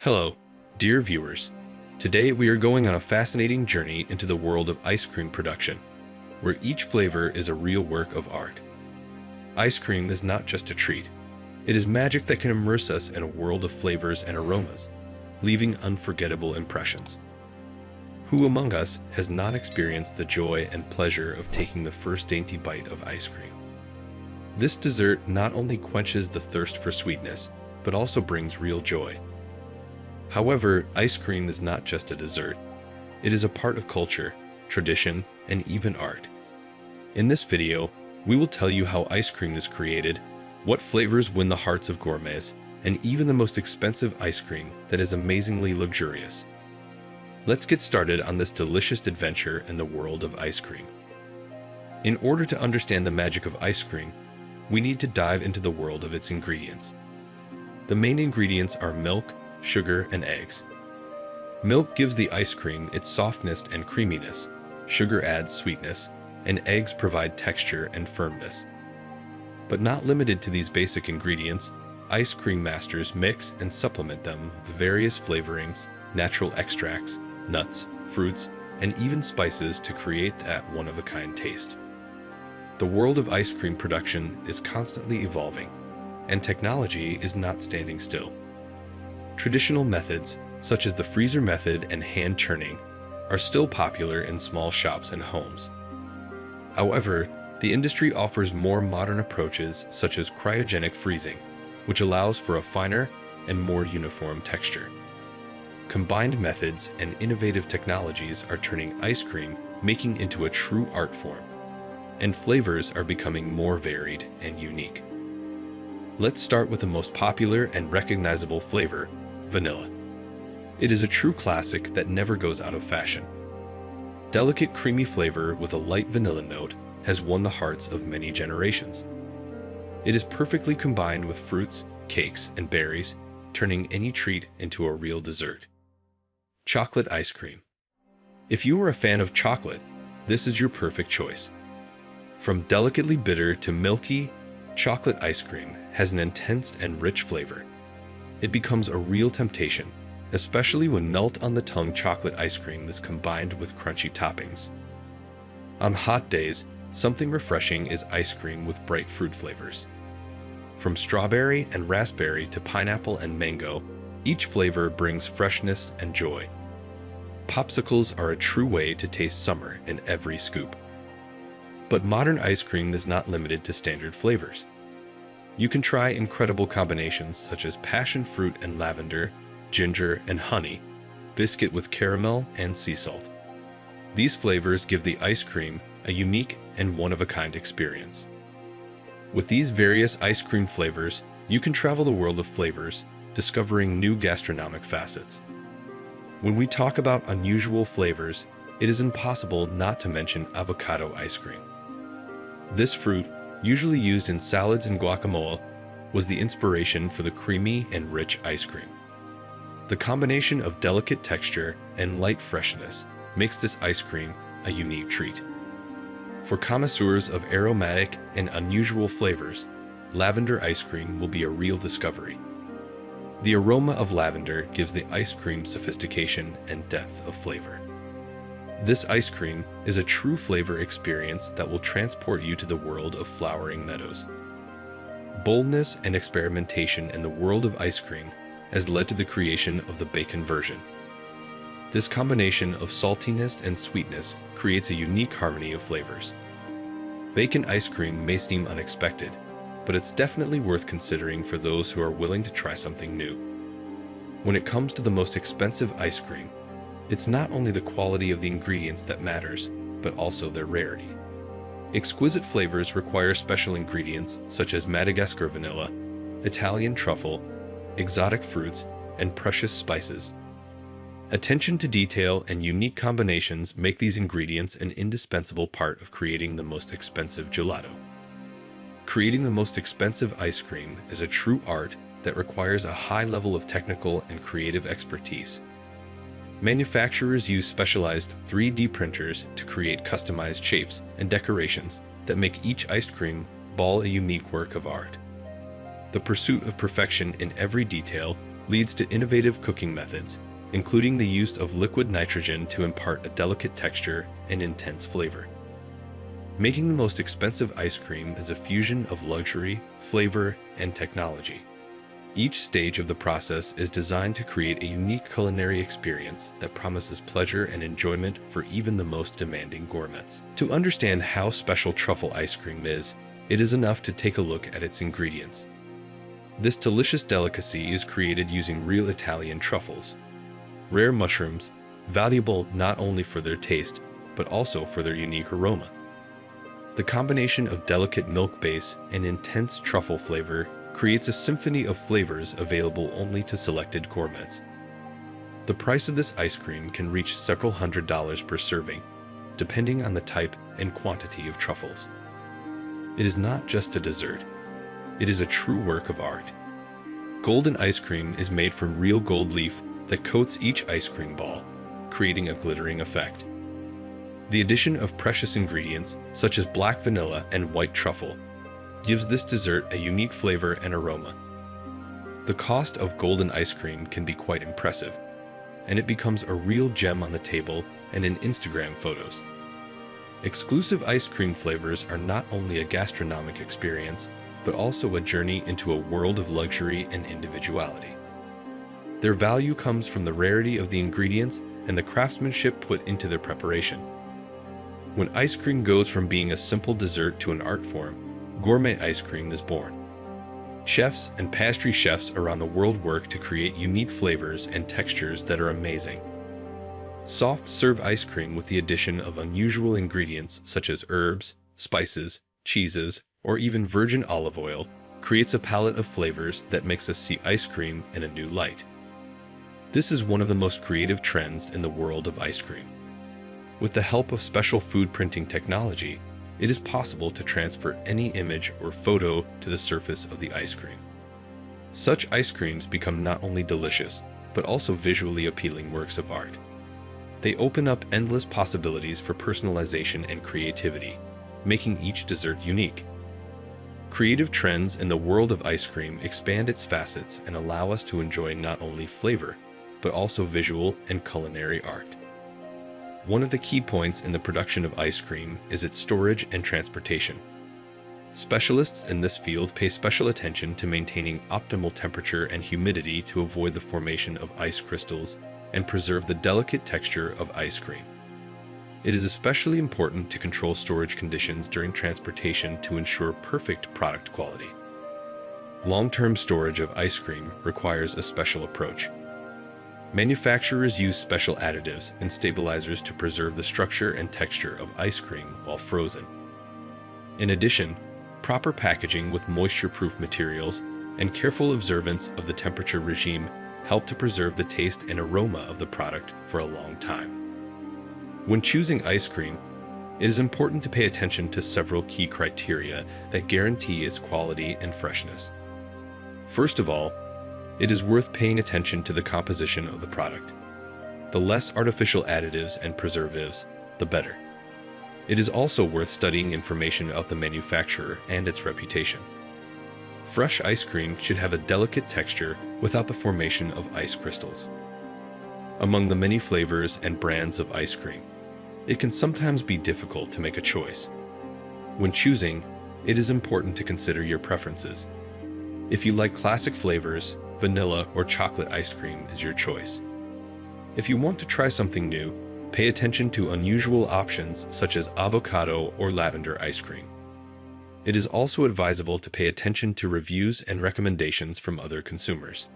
Hello, dear viewers. Today we are going on a fascinating journey into the world of ice cream production, where each flavor is a real work of art. Ice cream is not just a treat. It is magic that can immerse us in a world of flavors and aromas, leaving unforgettable impressions. Who among us has not experienced the joy and pleasure of taking the first dainty bite of ice cream? This dessert not only quenches the thirst for sweetness, but also brings real joy. However, ice cream is not just a dessert. It is a part of culture, tradition, and even art. In this video, we will tell you how ice cream is created, what flavors win the hearts of gourmets, and even the most expensive ice cream that is amazingly luxurious. Let's get started on this delicious adventure in the world of ice cream. In order to understand the magic of ice cream, we need to dive into the world of its ingredients. The main ingredients are milk, sugar, and eggs. Milk gives the ice cream its softness and creaminess, sugar adds sweetness, and eggs provide texture and firmness. But not limited to these basic ingredients, ice cream masters mix and supplement them with various flavorings, natural extracts, nuts, fruits, and even spices to create that one-of-a-kind taste. The world of ice cream production is constantly evolving, and technology is not standing still. Traditional methods, such as the freezer method and hand churning, are still popular in small shops and homes. However, the industry offers more modern approaches such as cryogenic freezing, which allows for a finer and more uniform texture. Combined methods and innovative technologies are turning ice cream making into a true art form, and flavors are becoming more varied and unique. Let's start with the most popular and recognizable flavor, vanilla. It is a true classic that never goes out of fashion. Delicate, creamy flavor with a light vanilla note has won the hearts of many generations. It is perfectly combined with fruits, cakes, and berries, turning any treat into a real dessert. Chocolate ice cream. If you are a fan of chocolate, this is your perfect choice. From delicately bitter to milky, chocolate ice cream has an intense and rich flavor. It becomes a real temptation, especially when melt-on-the-tongue chocolate ice cream is combined with crunchy toppings. On hot days, something refreshing is ice cream with bright fruit flavors. From strawberry and raspberry to pineapple and mango, each flavor brings freshness and joy. Popsicles are a true way to taste summer in every scoop. But modern ice cream is not limited to standard flavors. You can try incredible combinations such as passion fruit and lavender, ginger and honey, biscuit with caramel and sea salt. These flavors give the ice cream a unique and one-of-a-kind experience. With these various ice cream flavors, you can travel the world of flavors, discovering new gastronomic facets. When we talk about unusual flavors, it is impossible not to mention avocado ice cream. This fruit, usually used in salads and guacamole, was the inspiration for the creamy and rich ice cream. The combination of delicate texture and light freshness makes this ice cream a unique treat. For connoisseurs of aromatic and unusual flavors, lavender ice cream will be a real discovery. The aroma of lavender gives the ice cream sophistication and depth of flavor. This ice cream is a true flavor experience that will transport you to the world of flowering meadows. Boldness and experimentation in the world of ice cream has led to the creation of the bacon version. This combination of saltiness and sweetness creates a unique harmony of flavors. Bacon ice cream may seem unexpected, but it's definitely worth considering for those who are willing to try something new. When it comes to the most expensive ice cream, it's not only the quality of the ingredients that matters, but also their rarity. Exquisite flavors require special ingredients such as Madagascar vanilla, Italian truffle, exotic fruits, and precious spices. Attention to detail and unique combinations make these ingredients an indispensable part of creating the most expensive gelato. Creating the most expensive ice cream is a true art that requires a high level of technical and creative expertise. Manufacturers use specialized 3D printers to create customized shapes and decorations that make each ice cream ball a unique work of art. The pursuit of perfection in every detail leads to innovative cooking methods, including the use of liquid nitrogen to impart a delicate texture and intense flavor. Making the most expensive ice cream is a fusion of luxury, flavor, and technology. Each stage of the process is designed to create a unique culinary experience that promises pleasure and enjoyment for even the most demanding gourmets. To understand how special truffle ice cream is, it is enough to take a look at its ingredients. This delicious delicacy is created using real Italian truffles, rare mushrooms, valuable not only for their taste, but also for their unique aroma. The combination of delicate milk base and intense truffle flavor creates a symphony of flavors available only to selected gourmets. The price of this ice cream can reach several $100s per serving, depending on the type and quantity of truffles. It is not just a dessert. It is a true work of art. Golden ice cream is made from real gold leaf that coats each ice cream ball, creating a glittering effect. The addition of precious ingredients, such as black vanilla and white truffle, gives this dessert a unique flavor and aroma. The cost of golden ice cream can be quite impressive, and it becomes a real gem on the table and in Instagram photos. Exclusive ice cream flavors are not only a gastronomic experience, but also a journey into a world of luxury and individuality. Their value comes from the rarity of the ingredients and the craftsmanship put into their preparation. When ice cream goes from being a simple dessert to an art form, gourmet ice cream is born. Chefs and pastry chefs around the world work to create unique flavors and textures that are amazing. Soft serve ice cream with the addition of unusual ingredients such as herbs, spices, cheeses, or even virgin olive oil creates a palette of flavors that makes us see ice cream in a new light. This is one of the most creative trends in the world of ice cream. With the help of special food printing technology, it is possible to transfer any image or photo to the surface of the ice cream. Such ice creams become not only delicious, but also visually appealing works of art. They open up endless possibilities for personalization and creativity, making each dessert unique. Creative trends in the world of ice cream expand its facets and allow us to enjoy not only flavor, but also visual and culinary art. One of the key points in the production of ice cream is its storage and transportation. Specialists in this field pay special attention to maintaining optimal temperature and humidity to avoid the formation of ice crystals and preserve the delicate texture of ice cream. It is especially important to control storage conditions during transportation to ensure perfect product quality. Long-term storage of ice cream requires a special approach. Manufacturers use special additives and stabilizers to preserve the structure and texture of ice cream while frozen. In addition, proper packaging with moisture-proof materials and careful observance of the temperature regime help to preserve the taste and aroma of the product for a long time. When choosing ice cream, it is important to pay attention to several key criteria that guarantee its quality and freshness. First of all, it is worth paying attention to the composition of the product. The less artificial additives and preservatives, the better. It is also worth studying information about the manufacturer and its reputation. Fresh ice cream should have a delicate texture without the formation of ice crystals. Among the many flavors and brands of ice cream, it can sometimes be difficult to make a choice. When choosing, it is important to consider your preferences. If you like classic flavors, vanilla or chocolate ice cream is your choice. If you want to try something new, pay attention to unusual options such as avocado or lavender ice cream. It is also advisable to pay attention to reviews and recommendations from other consumers.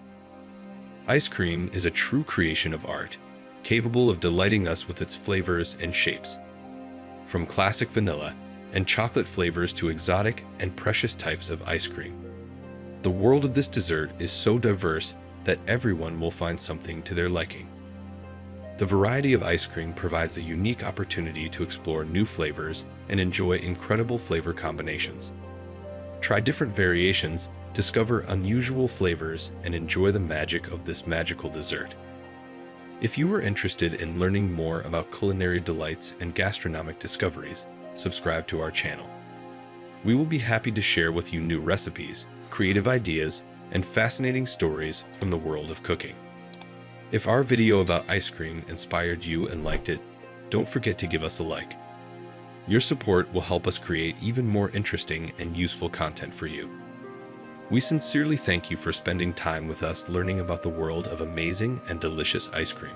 Ice cream is a true creation of art, capable of delighting us with its flavors and shapes. From classic vanilla and chocolate flavors to exotic and precious types of ice cream. The world of this dessert is so diverse that everyone will find something to their liking. The variety of ice cream provides a unique opportunity to explore new flavors and enjoy incredible flavor combinations. Try different variations, discover unusual flavors, and enjoy the magic of this magical dessert. If you are interested in learning more about culinary delights and gastronomic discoveries, subscribe to our channel. We will be happy to share with you new recipes, creative ideas, and fascinating stories from the world of cooking. If our video about ice cream inspired you and liked it, don't forget to give us a like. Your support will help us create even more interesting and useful content for you. We sincerely thank you for spending time with us learning about the world of amazing and delicious ice cream.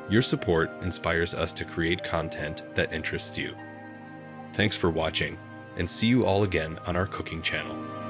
Your support inspires us to create content that interests you. Thanks for watching, and see you all again on our cooking channel.